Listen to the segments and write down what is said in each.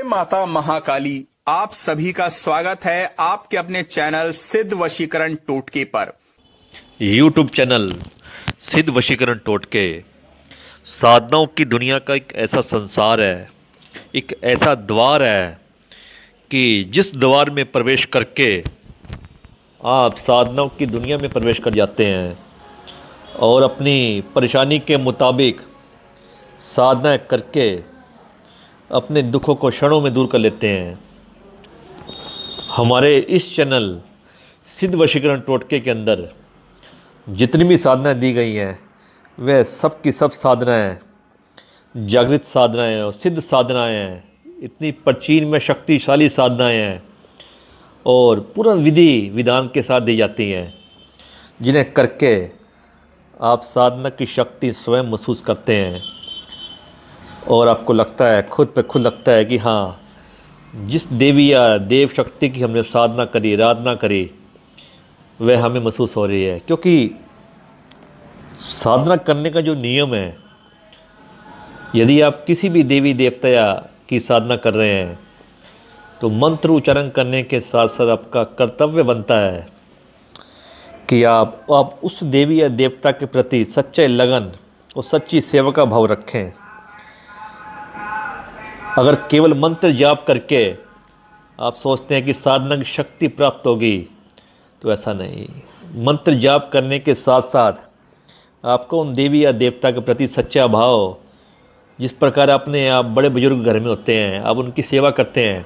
माता महाकाली, आप सभी का स्वागत है आपके अपने चैनल सिद्ध वशीकरण टोटके पर। यूट्यूब चैनल सिद्ध वशीकरण टोटके साधनाओं की दुनिया का एक ऐसा संसार है, एक ऐसा द्वार है कि जिस द्वार में प्रवेश करके आप साधनाओं की दुनिया में प्रवेश कर जाते हैं और अपनी परेशानी के मुताबिक साधना करके अपने दुखों को क्षणों में दूर कर लेते हैं। हमारे इस चैनल सिद्ध वशीकरण टोटके के अंदर जितनी भी साधनाएं दी गई हैं वह सब की सब साधनाएं जागृत साधनाएं और सिद्ध साधनाएं हैं। इतनी प्राचीन में शक्तिशाली साधनाएं हैं और पूर्ण विधि विधान के साथ दी जाती हैं, जिन्हें करके आप साधना की शक्ति स्वयं महसूस करते हैं और आपको लगता है, खुद पे खुद लगता है कि हाँ, जिस देवी या देव शक्ति की हमने साधना करी, आराधना करी, वह हमें महसूस हो रही है। क्योंकि साधना करने का जो नियम है, यदि आप किसी भी देवी देवता या की साधना कर रहे हैं तो मंत्र उच्चारण करने के साथ साथ आपका कर्तव्य बनता है कि आप उस देवी या देवता के प्रति सच्चे लगन और सच्ची सेवा का भाव रखें। अगर केवल मंत्र जाप करके आप सोचते हैं कि साधना की शक्ति प्राप्त होगी, तो ऐसा नहीं। मंत्र जाप करने के साथ साथ आपको उन देवी या देवता के प्रति सच्चा भाव, जिस प्रकार अपने आप बड़े बुजुर्ग घर में होते हैं, आप उनकी सेवा करते हैं,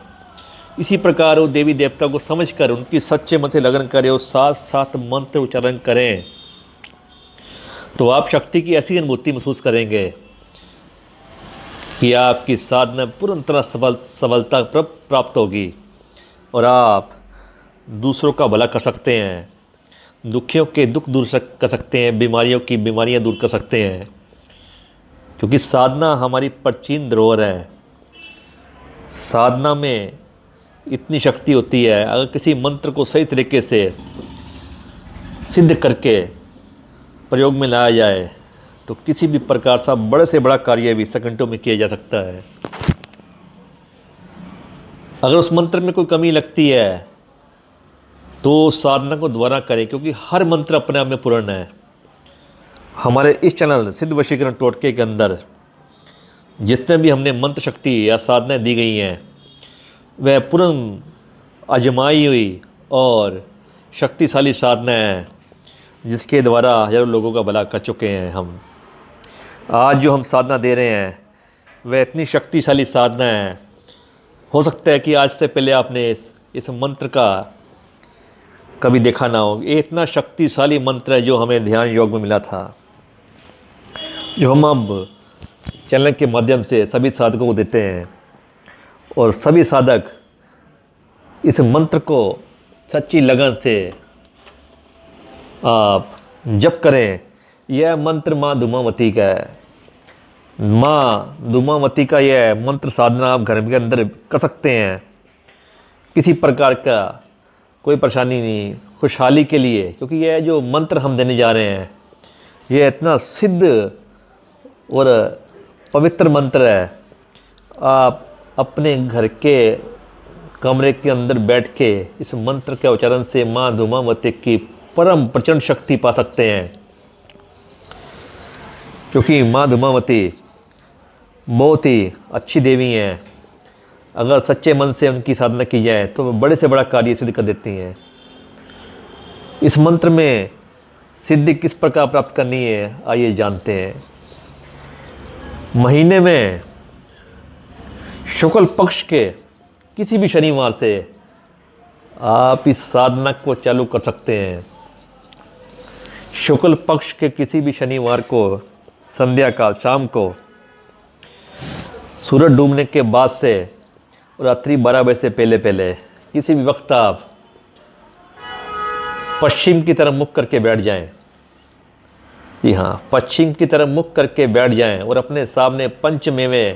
इसी प्रकार वो देवी देवता को समझकर उनकी सच्चे मन से लगन करें और साथ साथ मंत्र उच्चारण करें, तो आप शक्ति की ऐसी अनुभूति महसूस करेंगे कि आपकी साधना पूर्ण तरह सफलता प्राप्त होगी और आप दूसरों का भला कर सकते हैं, दुखियों के दुख दूर कर सकते हैं, बीमारियों की बीमारियां दूर कर सकते हैं। क्योंकि साधना हमारी प्राचीन धरोहर है। साधना में इतनी शक्ति होती है, अगर किसी मंत्र को सही तरीके से सिद्ध करके प्रयोग में लाया जाए तो किसी भी प्रकार का बड़े से बड़ा कार्य भी सेकंडों में किया जा सकता है। अगर उस मंत्र में कोई कमी लगती है तो साधना को दोबारा करें, क्योंकि हर मंत्र अपने आप में पूर्ण है। हमारे इस चैनल सिद्ध वशीकरण टोटके के अंदर जितने भी हमने मंत्र शक्ति या साधनाएं दी गई हैं वह पूर्ण आजमाई हुई और शक्तिशाली साधना है, जिसके द्वारा हजारों लोगों का भला कर चुके हैं। हम आज जो हम साधना दे रहे हैं वह इतनी शक्तिशाली साधना है, हो सकता है कि आज से पहले आपने इस मंत्र का कभी देखा ना हो। ये इतना शक्तिशाली मंत्र है जो हमें ध्यान योग में मिला था, जो हम अब चैनल के माध्यम से सभी साधकों को देते हैं और सभी साधक इस मंत्र को सच्ची लगन से आप जप करें। यह मंत्र माँ धूमावती का है। माँ धूमावती का यह मंत्र साधना आप घर के अंदर कर सकते हैं। किसी प्रकार का कोई परेशानी नहीं, खुशहाली के लिए। क्योंकि यह जो मंत्र हम देने जा रहे हैं यह इतना सिद्ध और पवित्र मंत्र है। आप अपने घर के कमरे के अंदर बैठ के इस मंत्र के उच्चारण से माँ धूमावती की परम प्रचंड शक्ति पा सकते हैं। क्योंकि माँ धूमावती बहुत ही अच्छी देवी हैं। अगर सच्चे मन से उनकी साधना की जाए तो वो बड़े से बड़ा कार्य सिद्ध कर देती हैं। इस मंत्र में सिद्धि किस प्रकार प्राप्त करनी है, आइए जानते हैं। महीने में शुक्ल पक्ष के किसी भी शनिवार से आप इस साधना को चालू कर सकते हैं। शुक्ल पक्ष के किसी भी शनिवार को संध्या काल, शाम को सूरज डूबने के बाद से रात्रि 12 बजे से पहले किसी भी वक्त आप पश्चिम की तरफ मुख करके बैठ जाएं। जी हाँ, पश्चिम की तरफ मुख करके बैठ जाएं और अपने सामने पंचमेवे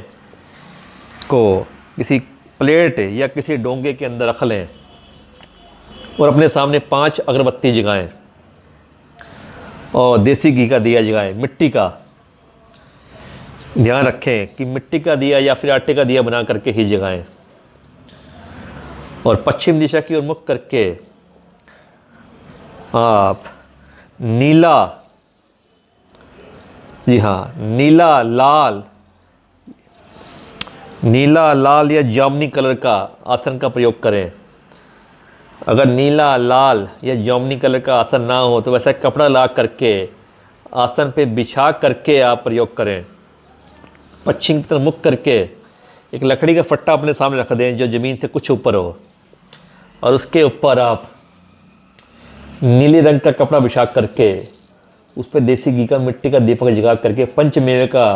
को किसी प्लेट या किसी डोंगे के अंदर रख लें और अपने सामने 5 अगरबत्ती जगाएं और देसी घी का दिया जगाएं। मिट्टी का ध्यान रखें कि मिट्टी का दिया या फिर आटे का दिया बना करके ही जगाएं। और पश्चिम दिशा की ओर मुख करके आप नीला, जी हाँ, नीला लाल या जामुनी कलर का आसन का प्रयोग करें। अगर नीला लाल या जामुनी कलर का आसन ना हो तो वैसा कपड़ा ला करके आसन पे बिछा करके आप प्रयोग करें। पश्चिम की तरफ मुख करके एक लकड़ी का फट्टा अपने सामने रख दें जो ज़मीन से कुछ ऊपर हो, और उसके ऊपर आप नीले रंग का कपड़ा बिछा करके उस पर देसी घी का मिट्टी का दीपक जगा करके पंचमेवे का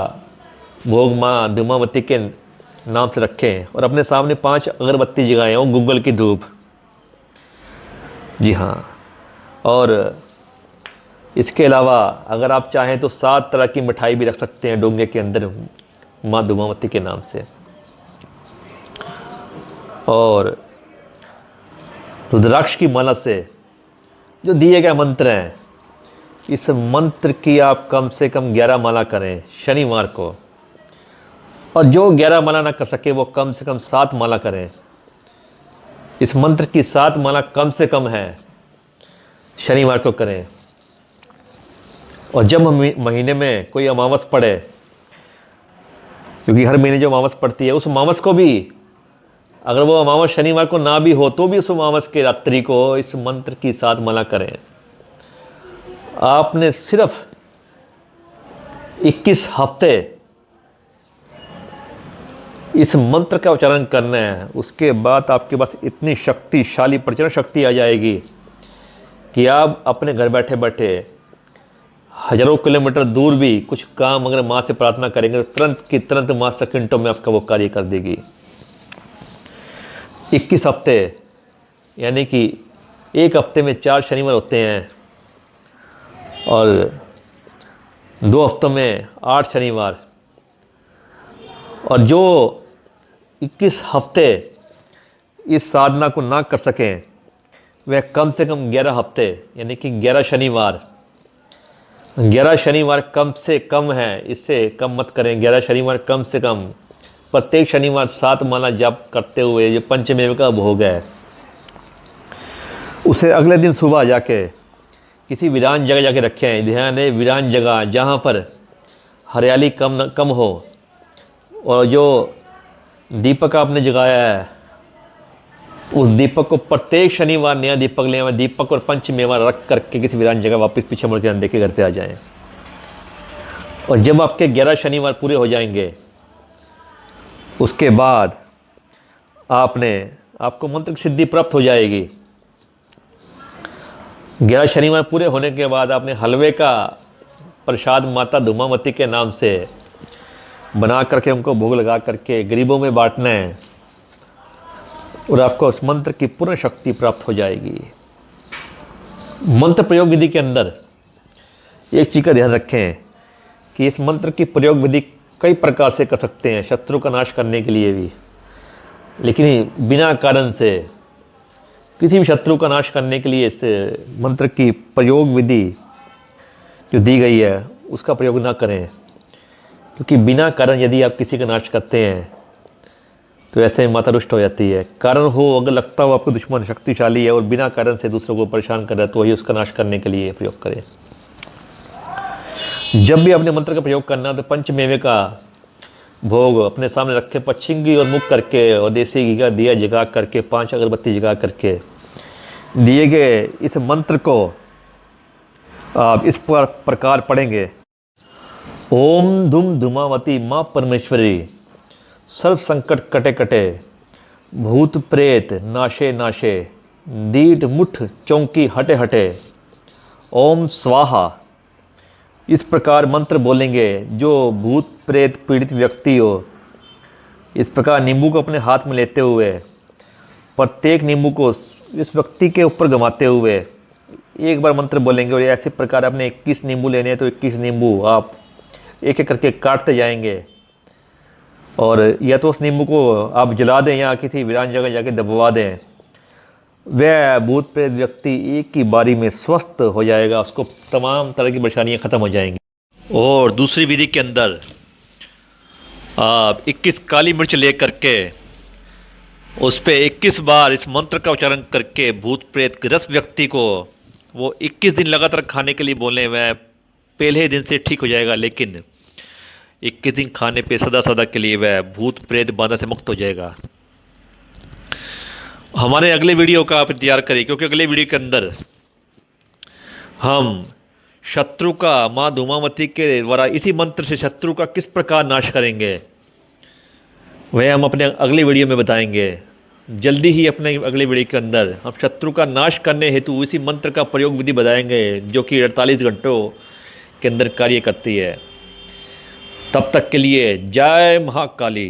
भोग माँ धूमावती के नाम से रखें और अपने सामने 5 अगरबत्ती जगाएं और गूगल की धूप। जी हाँ, और इसके अलावा अगर आप चाहें तो 7 तरह की मिठाई भी रख सकते हैं डोंगे के अंदर माँ धूमावती के नाम से। और रुद्राक्ष की माला से जो दिए गए मंत्र हैं, इस मंत्र की आप कम से कम 11 माला करें शनिवार को, और जो 11 माला ना कर सके वो कम से कम 7 माला करें। इस मंत्र की 7 माला कम से कम है, शनिवार को करें। और जब महीने में कोई अमावस पड़े, क्योंकि हर महीने जो अमावस पड़ती है उस अमावस को भी, अगर वो अमावस शनिवार को ना भी हो तो भी उस अमावस के रात्रि को इस मंत्र की 7 माला करें। आपने सिर्फ 21 हफ्ते इस मंत्र का उच्चारण करना है। उसके बाद आपके पास इतनी शक्तिशाली प्रचंड शक्ति आ जाएगी कि आप अपने घर बैठे बैठे हजारों किलोमीटर दूर भी कुछ काम अगर माँ से प्रार्थना करेंगे तो तुरंत की तुरंत माँ सेकंडों में आपका वो कार्य कर देगी। 21 हफ्ते यानी कि एक हफ्ते में 4 शनिवार होते हैं और 2 हफ्तों में 8 शनिवार, और जो 21 हफ्ते इस साधना को ना कर सकें वह कम से कम 11 हफ्ते यानी कि 11 शनिवार, 11 शनिवार कम से कम है, इससे कम मत करें। 11 शनिवार कम से कम, प्रत्येक शनिवार 7 माला जप करते हुए जो पंचमेव का भोग है उसे अगले दिन सुबह जाके किसी वीरान जगह जाके रखें। ध्यान है, वीरान जगह जहाँ पर हरियाली कम हो, और जो दीपक आपने जगाया है उस दीपक को प्रत्येक शनिवार नया दीपक ले आए, दीपक और पंचमेवा रख करके किसी वीरान जगह वापस पीछे मुड़ के देखे घर पे आ जाएं। और जब आपके 11 शनिवार पूरे हो जाएंगे उसके बाद आपको मंत्र की सिद्धि प्राप्त हो जाएगी। 11 शनिवार पूरे होने के बाद आपने हलवे का प्रसाद माता धूमावती के नाम से बना करके उनको भोग लगा करके गरीबों में बांटना है, और आपको उस मंत्र की पूर्ण शक्ति प्राप्त हो जाएगी। मंत्र प्रयोग विधि के अंदर एक चीज़ का ध्यान रखें कि इस मंत्र की प्रयोग विधि कई प्रकार से कर सकते हैं, शत्रु का नाश करने के लिए भी, लेकिन बिना कारण से किसी भी शत्रु का नाश करने के लिए इस मंत्र की प्रयोग विधि जो दी गई है उसका प्रयोग ना करें, क्योंकि बिना कारण यदि आप किसी का नाश करते हैं तो ऐसे में माता रुष्ट हो जाती है। कारण हो, अगर लगता हो आपको दुश्मन शक्तिशाली है और बिना कारण से दूसरों को परेशान कर रहा है तो वही उसका नाश करने के लिए प्रयोग करें। जब भी अपने मंत्र का प्रयोग करना तो पंचमेवे का भोग अपने सामने रखे, पश्चिम की ओर मुख करके और देसी घी का दिया जगा करके 5 अगरबत्ती जगा करके दिए गए इस मंत्र को आप इस प्रकार पढ़ेंगे। ओम धूम धूमावती माँ परमेश्वरी, सर्व संकट कटे कटे, भूत प्रेत नाशे नाशे, दीठ मुठ चौंकी हटे हटे, ओम स्वाहा। इस प्रकार मंत्र बोलेंगे। जो भूत प्रेत पीड़ित व्यक्ति हो, इस प्रकार नींबू को अपने हाथ में लेते हुए प्रत्येक नींबू को इस व्यक्ति के ऊपर घुमाते हुए एक बार मंत्र बोलेंगे, और ऐसे प्रकार आपने 21 नींबू लेने हैं तो 21 नींबू आप एक एक करके काटते जाएंगे, और या तो उस नींबू को आप जला दें या किसी वीरान जगह जाके दबवा दें। वह भूत प्रेत व्यक्ति एक ही बारी में स्वस्थ हो जाएगा, उसको तमाम तरह की परेशानियां खत्म हो जाएंगी। और दूसरी विधि के अंदर आप 21 काली मिर्च ले करके उस पे 21 बार इस मंत्र का उच्चारण करके भूत प्रेत ग्रस्त व्यक्ति को वो 21 दिन लगातार खाने के लिए बोले, वह पहले दिन से ठीक हो जाएगा, लेकिन 21 दिन खाने पे सदा सदा के लिए वह भूत प्रेत बाधा से मुक्त हो जाएगा। हमारे अगले वीडियो का आप इंतजार करिए, क्योंकि अगले वीडियो के अंदर हम शत्रु का माँ धूमावती के द्वारा इसी मंत्र से शत्रु का किस प्रकार नाश करेंगे वह हम अपने अगले वीडियो में बताएंगे। जल्दी ही अपने अगले वीडियो के अंदर हम शत्रु का नाश करने हेतु इसी मंत्र का प्रयोग विधि बताएंगे, जो कि 48 घंटों के अंदर कार्य करती है। तब तक के लिए जय महाकाली।